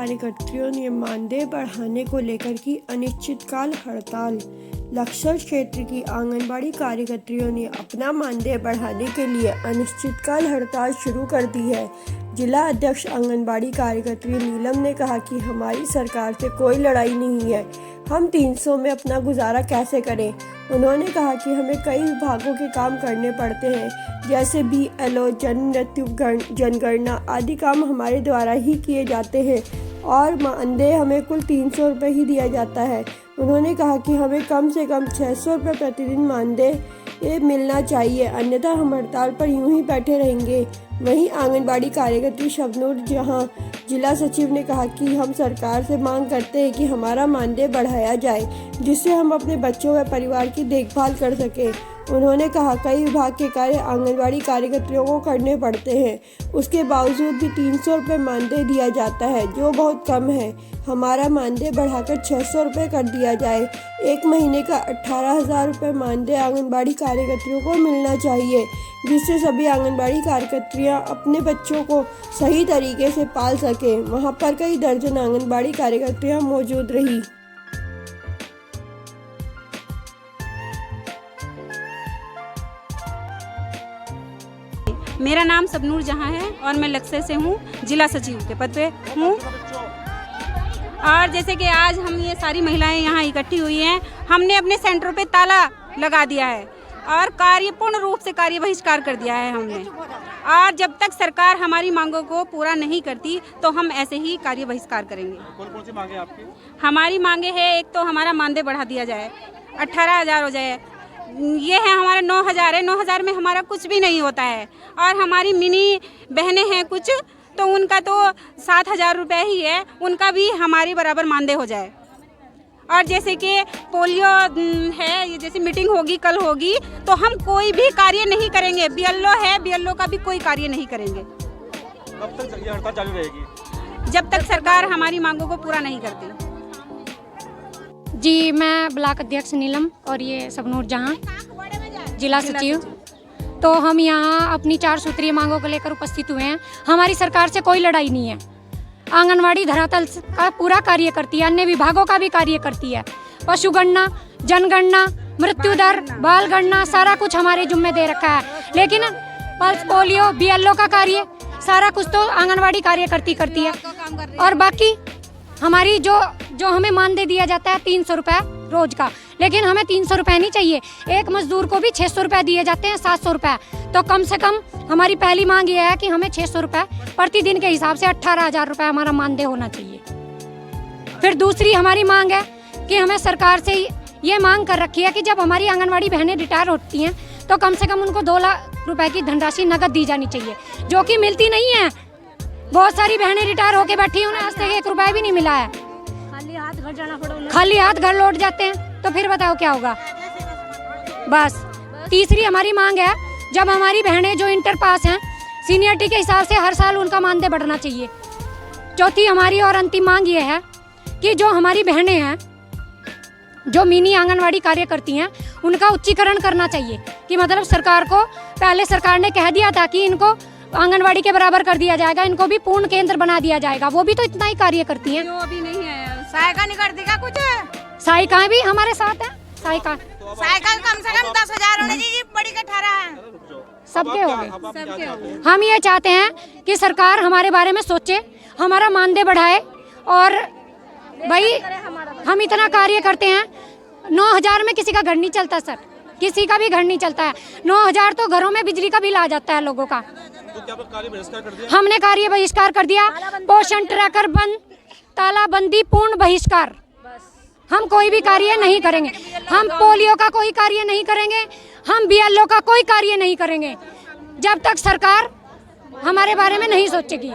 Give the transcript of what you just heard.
कार्यकर्तियों ने मानदेय बढ़ाने को लेकर की अनिश्चितकाल हड़ताल। लक्सर क्षेत्र की आंगनबाड़ी कार्यकर्तियों ने अपना मानदेय बढ़ाने के लिए अनिश्चितकाल हड़ताल शुरू कर दी है। जिला अध्यक्ष आंगनबाड़ी कार्यकर्ती नीलम ने कहा कि हमारी सरकार से कोई लड़ाई नहीं है, हम 300 में अपना गुजारा कैसे करें। उन्होंने कहा कि हमें कई विभागों के काम करने पड़ते हैं, जैसे BLO, जन्म मृत्यु जनगणना आदि काम हमारे द्वारा ही किए जाते हैं और मानदेय हमें कुल 300 रुपये ही दिया जाता है। उन्होंने कहा कि हमें कम से कम 600 रुपये प्रतिदिन मानदेय मिलना चाहिए, अन्यथा हम हड़ताल पर यूं ही बैठे रहेंगे। वहीं आंगनबाड़ी कार्यकर्ती शबनूर जहां जिला सचिव ने कहा कि हम सरकार से मांग करते हैं कि हमारा मानदेय बढ़ाया जाए, जिससे हम अपने बच्चों व परिवार की देखभाल कर सकें। उन्होंने कहा कई विभाग के कार्य आंगनबाड़ी कार्यकर्तियों को करने पड़ते हैं, उसके बावजूद भी 300 रुपये मानदेय दिया जाता है, जो बहुत कम है। हमारा मानदेय बढ़ाकर 600 रुपये कर दिया जाए। एक महीने का 18,000 रुपये मानदेय आंगनबाड़ी कार्यकर्तियों को मिलना चाहिए, जिससे सभी आंगनबाड़ी कार्यकर्तियाँ अपने बच्चों को सही तरीके से पाल सकें। वहाँ पर कई दर्जन आंगनबाड़ी कार्यकर्तियाँ मौजूद रही। मेरा नाम सबनूर जहां है और मैं लक्सर से हूँ, जिला सचिव के पद पे हूँ। और जैसे कि आज हम ये सारी महिलाएं यहाँ इकट्ठी हुई हैं, हमने अपने सेंटरों पे ताला लगा दिया है और पूर्ण रूप से कार्य बहिष्कार कर दिया है हमने। और जब तक सरकार हमारी मांगों को पूरा नहीं करती तो हम ऐसे ही कार्य बहिष्कार करेंगे। कौन सी मांगे आपकी? हमारी मांगे है, एक तो हमारा मानदेय बढ़ा दिया जाए, 18,000 हो जाए। ये है हमारा 9,000 है, 9,000 में हमारा कुछ भी नहीं होता है। और हमारी मिनी बहनें हैं कुछ, तो उनका तो 7,000 रुपये ही है, उनका भी हमारी बराबर मानदेय हो जाए। और जैसे कि पोलियो है, ये जैसे मीटिंग होगी कल होगी, तो हम कोई भी कार्य नहीं करेंगे। BLO है, BLO का भी कोई कार्य नहीं करेंगे। कब तक ये हड़ताल चालू रहेगी? जब तक सरकार हमारी मांगों को पूरा नहीं करती। जी, मैं ब्लॉक अध्यक्ष नीलम और ये सबनूर जहां, जिला सचिव। तो हम यहाँ अपनी 4 सूत्रीय मांगों को लेकर उपस्थित हुए हैं। हमारी सरकार से कोई लड़ाई नहीं है। आंगनवाड़ी धरातल का पूरा कार्य करती है, अन्य विभागों का भी कार्य करती है। पशुगणना, जनगणना, मृत्यु दर, बाल गणना, सारा कुछ हमारे जुम्मे दे रखा है। लेकिन पल्स पोलियो, BLO का कार्य, सारा कुछ तो आंगनवाड़ी कार्यकर्ती करती है। और बाकी हमारी जो हमें मानदेय दिया जाता है 300 रुपये रोज का, लेकिन हमें 300 रुपये नहीं चाहिए। एक मजदूर को भी 600 रुपये दिए जाते हैं, 700 रुपये। तो कम से कम हमारी पहली मांग ये है कि हमें 600 रुपये प्रतिदिन के हिसाब से 18,000 रुपये हमारा मानदेय होना चाहिए। फिर दूसरी हमारी मांग है कि हमें सरकार से ये मांग कर रखी है कि जब हमारी आंगनबाड़ी बहनें रिटायर होती हैं तो कम से कम उनको 2 लाख रुपये की धनराशि नकद दी जानी चाहिए, जो कि मिलती नहीं है। बहुत सारी बहनें रिटायर होकर बैठी हैं, उन्हें आज तक 1 रुपया भी नहीं मिला है। खाली हाथ घर लौट जाते हैं, तो फिर बताओ क्या होगा। बस तीसरी हमारी मांग है, जब हमारी बहनें जो इंटर पास हैं, सीनियरिटी के हिसाब से हर साल उनका मानदेय बढ़ना चाहिए। चौथी हमारी और अंतिम मांग ये है कि जो हमारी बहनें हैं, जो मिनी आंगनवाड़ी कार्य करती हैं, उनका उच्चीकरण करना चाहिए। कि मतलब सरकार को पहले सरकार ने कह दिया था कि इनको आंगनवाड़ी के बराबर कर दिया जाएगा, इनको भी पूर्ण केंद्र बना दिया जाएगा। वो भी तो इतना ही कार्य करती हैं। जो अभी नहीं है, सहायिका नहीं करती क्या कुछ? सहायिकाएं भी हमारे साथ हैं। सहायिका कम से कम 10,000 होने चाहिए, बड़ी का 18 है। सबके हो गए। हम ये चाहते हैं कि सरकार हमारे बारे में सोचे, हमारा मानदेय बढ़ाए। और भाई हम इतना कार्य करते हैं, 9,000 में किसी का घर नहीं चलता सर, किसी का भी घर नहीं चलता है। 9,000 तो घरों में बिजली का बिल आ जाता है लोगों का। तो क्या कार्य बहिष्कार कर दिया? हमने कार्य बहिष्कार कर दिया। पोषण ट्रैकर बंद, तालाबंदी, पूर्ण बहिष्कार। हम कोई भी कार्य नहीं करेंगे। हम पोलियो का कोई कार्य नहीं करेंगे, हम BLO का कोई कार्य नहीं करेंगे, जब तक सरकार हमारे बारे में नहीं सोचेगी।